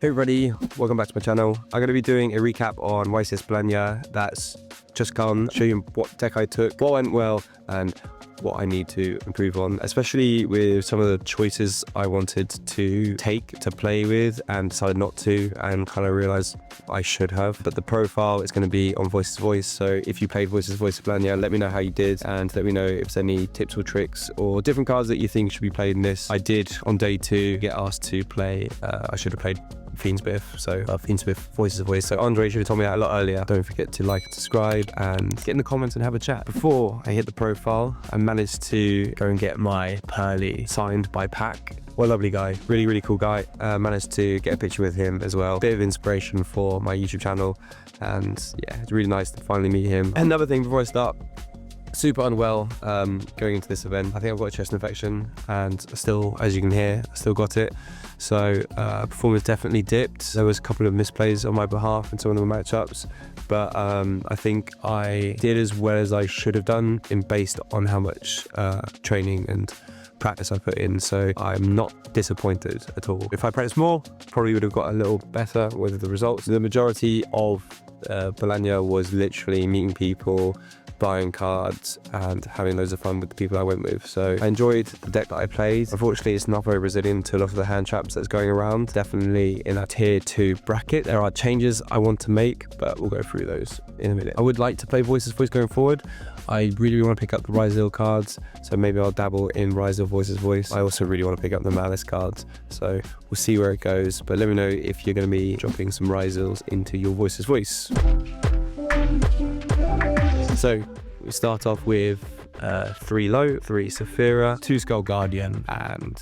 Hey everybody, welcome back to my channel. I'm going to be doing a recap on YCS Bologna that's just gone, show you what deck I took, what went well, and what I need to improve on, especially with some of the choices I wanted to take to play with and decided not to, and kind of realized I should have. But the profile is going to be on Voiceless Voice, so if you played Voiceless Bologna, let me know how you did and let me know if there's any tips or tricks or different cards that you think should be played in this. I did on day 2 get asked to play, I should have played Fiendsmith, so Fiendsmith Voices of Voice. So Andre should have told me that a lot earlier. Don't forget to like and subscribe and get in the comments and have a chat. Before I hit the profile, I managed to go and get my Pearly signed by Pack. What a lovely guy, really cool guy. Managed to get a picture with him as well. Bit of inspiration for my YouTube channel, and yeah, it's really nice to finally meet him. Another thing before I start, super unwell going into this event. I think I've got a chest infection and still, as you can hear, I still got it. So performance definitely dipped. There was a couple of misplays on my behalf in some of the matchups, but I think I did as well as I should have done based on how much training and practice I put in, so I'm not disappointed at all. If I practiced more, probably would have got a little better with the results. The majority of Bologna was literally meeting people, buying cards and having loads of fun with the people I went with. So I enjoyed the deck that I played. Unfortunately, it's not very resilient to a lot of the hand traps that's going around. Definitely in a tier 2 bracket. There are changes I want to make, but we'll go through those in a minute. I would like to play Voices Voice going forward. I really want to pick up the Ryzel cards, so maybe I'll dabble in Ryzel Voices Voice. I also really want to pick up the Malice cards, so we'll see where it goes. But let me know if you're going to be dropping some Ryzels into your Voices Voice. So we start off with 3 Low, 3 Saphira, 2 Skull Guardian, and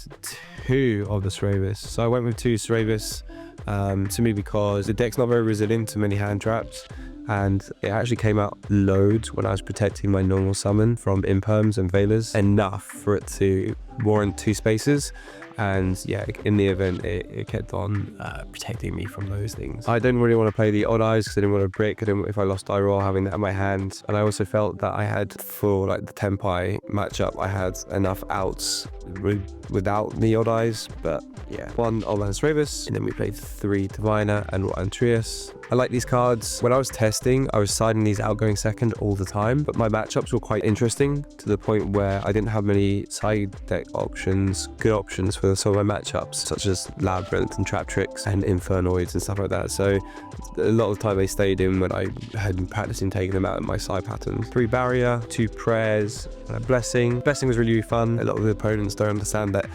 2 of the Stravis. So I went with 2 Stravis to me because the deck's not very resilient to many hand traps, and it actually came out loads when I was protecting my normal summon from Imperms and Veilers, enough for it to warrant 2 spaces. And yeah, in the event, it kept on protecting me from those things. I didn't really want to play the Odd Eyes because I didn't want to brick. If I lost die roll, having that in my hand. And I also felt that I had, for like the Tempai matchup, I had enough outs without the Odd Eyes. But yeah, 1 Old Stravis, and then we played 3 Diviner and 1 Trias. I like these cards. When I was testing, I was siding these outgoing second all the time, but my matchups were quite interesting to the point where I didn't have many side deck options, good options for some of my matchups, such as Labyrinth and Trap Tricks and Infernoids and stuff like that. So a lot of the time they stayed in when I had been practicing taking them out of my side pattern. 3 Barrier, 2 Prayers, and a Blessing. Blessing was really fun. A lot of the opponents don't understand that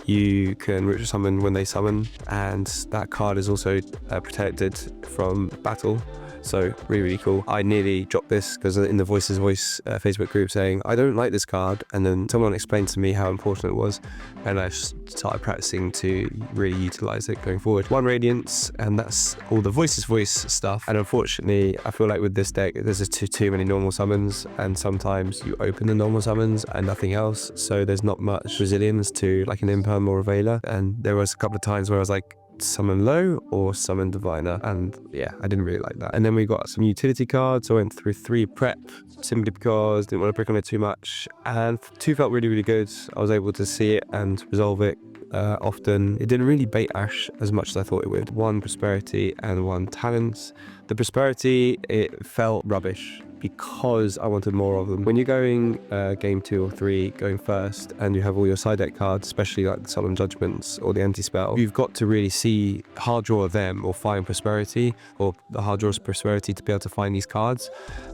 you can ritual summon when they summon, and that card is also protected from battle. So really cool. I nearly dropped this because in the Voices Voice Facebook group saying I don't like this card, and then someone explained to me how important it was, and I started practicing to really utilize it going forward. 1 Radiance, and that's all the Voices Voice stuff. And unfortunately, I feel like with this deck there's just too many normal summons, and sometimes you open the normal summons and nothing else, so there's not much resilience to like an Imperm or a Veiler. And there was a couple of times where I was like, summon Low or summon Diviner, and yeah, I didn't really like that. And then we got some utility cards, so I went through 3 Prep simply because I didn't want to brick on it too much, and 2 felt really good. I was able to see it and resolve it often. It didn't really bait Ash as much as I thought it would. 1 Prosperity and 1 Talents. The Prosperity, it felt rubbish because I wanted more of them. When you're going game 2 or 3, going first, and you have all your side deck cards, especially like the Solemn Judgments or the Anti-Spell, you've got to really see hard draw them or find Prosperity, or the hard draws Prosperity to be able to find these cards.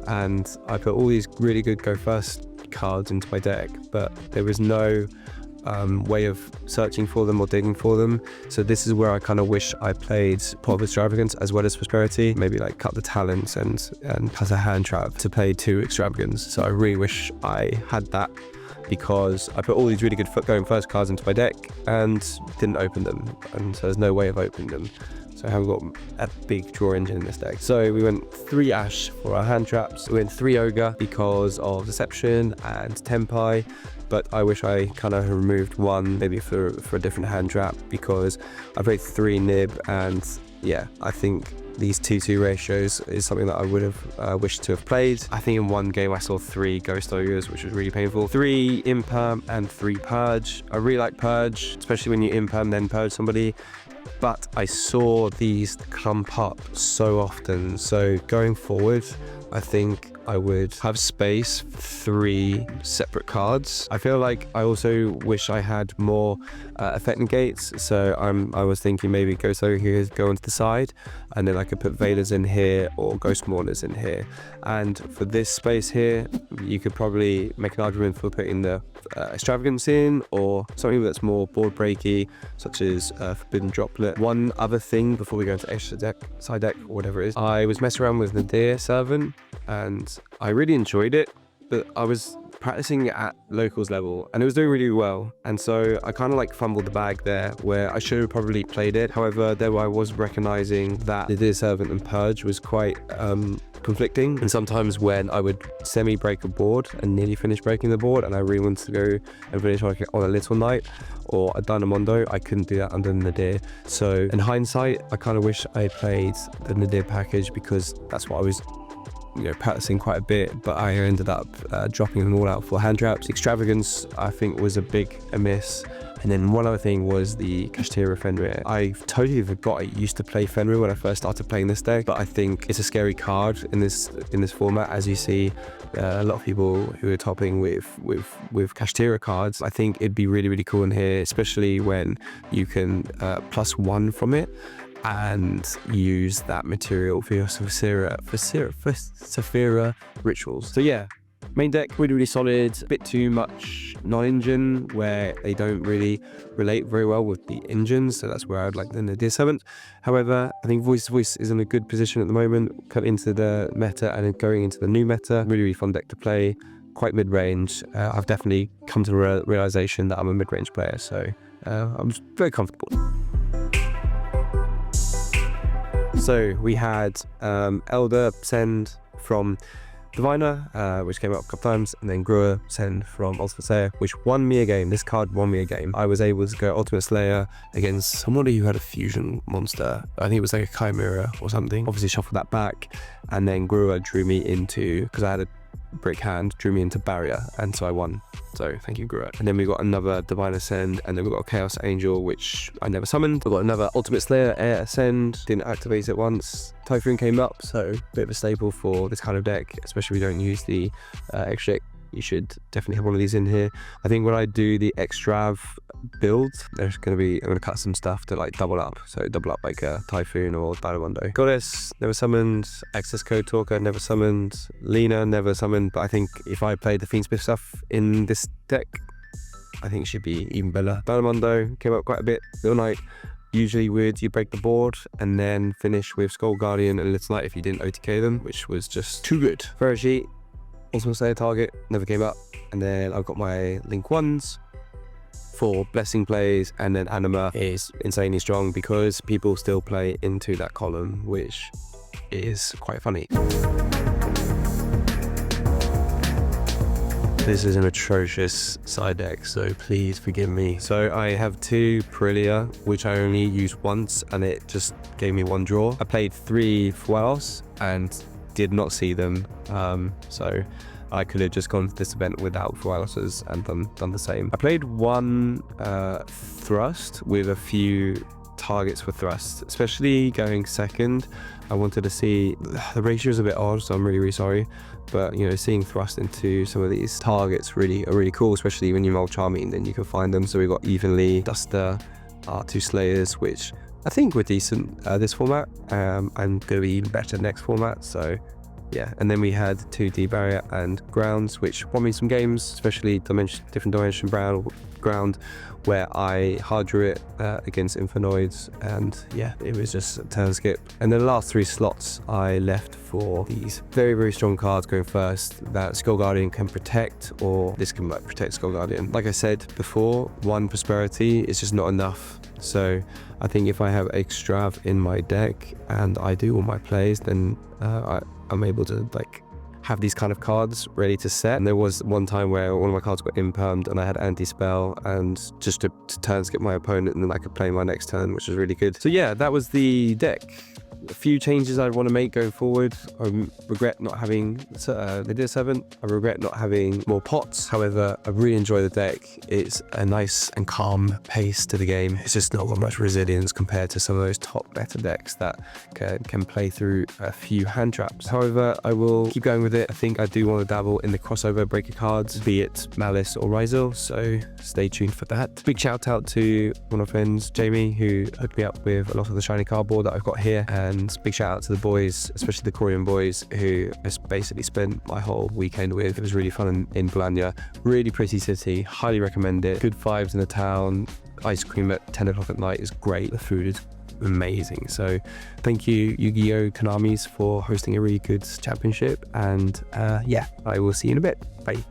And I put all these really good go first cards into my deck, but there was no way of searching for them or digging for them. So this is where I kind of wish I played Pot of Extravagance as well as Prosperity, maybe like cut the Talents and cut a hand trap to play 2 Extravagance. So I really wish I had that, because I put all these really good going first cards into my deck and didn't open them, and so there's no way of opening them. So I haven't got a big draw engine in this deck. So we went 3 Ash for our hand traps. We went 3 Ogre because of Deception and Tempai, but I wish I kind of removed 1 maybe for a different hand trap, because I played 3 Nib, and yeah, I think these 2-2 ratios is something that I would have wished to have played. I think in one game I saw 3 Ghost Ogres, which was really painful. 3 Imperm and 3 Purge. I really like Purge, especially when you Imperm then Purge somebody. but I saw these clump up so often. So going forward, I think I would have space for 3 separate cards. I feel like I also wish I had more effect negates. So I was thinking maybe Ghost over here, go onto the side, and then I could put Veilers in here or Ghost Mourners in here. And for this space here, you could probably make an argument for putting the Extravagance in, or something that's more board breaky, such as Forbidden Droplet. One other thing before we go into extra deck, side deck, or whatever it is, I was messing around with Nadir Servant, and I really enjoyed it, but I was practicing at locals level and it was doing really well, and so I kind of like fumbled the bag there where I should have probably played it. However, there I was recognizing that the Dear Servant and Purge was quite conflicting, and sometimes when I would semi-break a board and nearly finish breaking the board and I really wanted to go and finish like on a Little Knight or a Dynamondo, I couldn't do that under the Nadir. So in hindsight, I kind of wish I played the Nadir package, because that's what I was practicing quite a bit, but I ended up dropping them all out for hand traps. Extravagance, I think, was a big miss. And then one other thing was the Kashtira Fenrir. I totally forgot I used to play Fenrir when I first started playing this deck, but I think it's a scary card in this format. As you see, a lot of people who are topping with Kashtira cards. I think it'd be really, really cool in here, especially when you can +1 from it and use that material for your Saphira rituals. So yeah, main deck really, really solid. A bit too much non-engine where they don't really relate very well with the engines, so that's where I'd like the Nadir Servant. However, I think Voice is in a good position at the moment, cut into the meta and then going into the new meta. Really, really fun deck to play, quite mid-range. I've definitely come to the realization that I'm a mid-range player, so I'm very comfortable. So we had Elder Send from Diviner, which came up a couple times, and then Gruer Send from Ultimate Slayer, which won me a game. This card won me a game. I was able to go Ultimate Slayer against somebody who had a fusion monster. I think it was like a Chimera or something. Obviously shuffled that back, and then Gruer drew me into, because I had a brick hand, drew me into Barrier, and so I won. So thank you, Gruer. And then we got another Divine Ascend, and then we got a Chaos Angel, which I never summoned. We got another Ultimate Slayer Air Ascend, didn't activate it once. Typhoon came up, so a bit of a staple for this kind of deck, especially if you don't use the extra. You should definitely have one of these in here. I think when I do the Extrav build, I'm gonna cut some stuff to like double up. So double up like a Typhoon or Dynamondo. Goddess, never summoned. Access Code Talker, never summoned. Lena, never summoned. But I think if I played the Fiendsmith stuff in this deck, I think it should be even better. Dynamondo came up quite a bit. Little Knight, usually you break the board and then finish with Skull Guardian and Little Knight if you didn't OTK them, which was just too good. Ferrogy, Ultimate Slayer target, never came up. And then I've got my Link 1s for blessing plays, and then Anima is insanely strong because people still play into that column, which is quite funny. This is an atrocious side deck, so please forgive me. So I have 2 Perilia, which I only used once, and it just gave me 1 draw. I played 3 Fueros and did not see them, so I could have just gone to this event without Fueroses and done the same. I played 1 Thrust with a few targets for Thrust, especially going second. I wanted to see, the ratio is a bit odd, so I'm really, really sorry. But seeing Thrust into some of these targets are really cool, especially when you mulch army and then you can find them. So we got Evenly, Duster, 2 Slayers, which I think were decent this format, and going to be even better next format. So yeah, and then we had 2 D-Barrier and Grounds, which won me some games, especially different dimension ground, where I hard drew it against Infernoids, and yeah, it was just a turn skip. And then the last 3 slots I left for these very, very strong cards going first that Skull Guardian can protect, or this can protect Skull Guardian. Like I said before, 1 Prosperity is just not enough. So I think if I have Extrav in my deck and I do all my plays, then I'm able to have these kind of cards ready to set. And there was one time where one of my cards got impermed and I had anti-spell, and just to turn skip my opponent, and then I could play my next turn, which was really good. So yeah, that was the deck. A few changes I'd want to make going forward. I regret not having they did 7. I regret not having more pots. However, I really enjoy the deck. It's a nice and calm pace to the game. It's just not got much resilience compared to some of those top meta decks that can play through a few hand traps. However, I will keep going with it. I think I do want to dabble in the crossover breaker cards, be it Malice or Rizal, so stay tuned for that. Big shout out to one of my friends, Jamie, who hooked me up with a lot of the shiny cardboard that I've got here, and big shout out to the boys, especially the Korean boys, who I basically spent my whole weekend with. It was really fun in Bologna. Really pretty city, highly recommend it. Good vibes in the town. Ice cream at 10 o'clock at night is great. The food is amazing. So thank you, Yu-Gi-Oh! Konami's, for hosting a really good championship, and yeah, I will see you in a bit. Bye.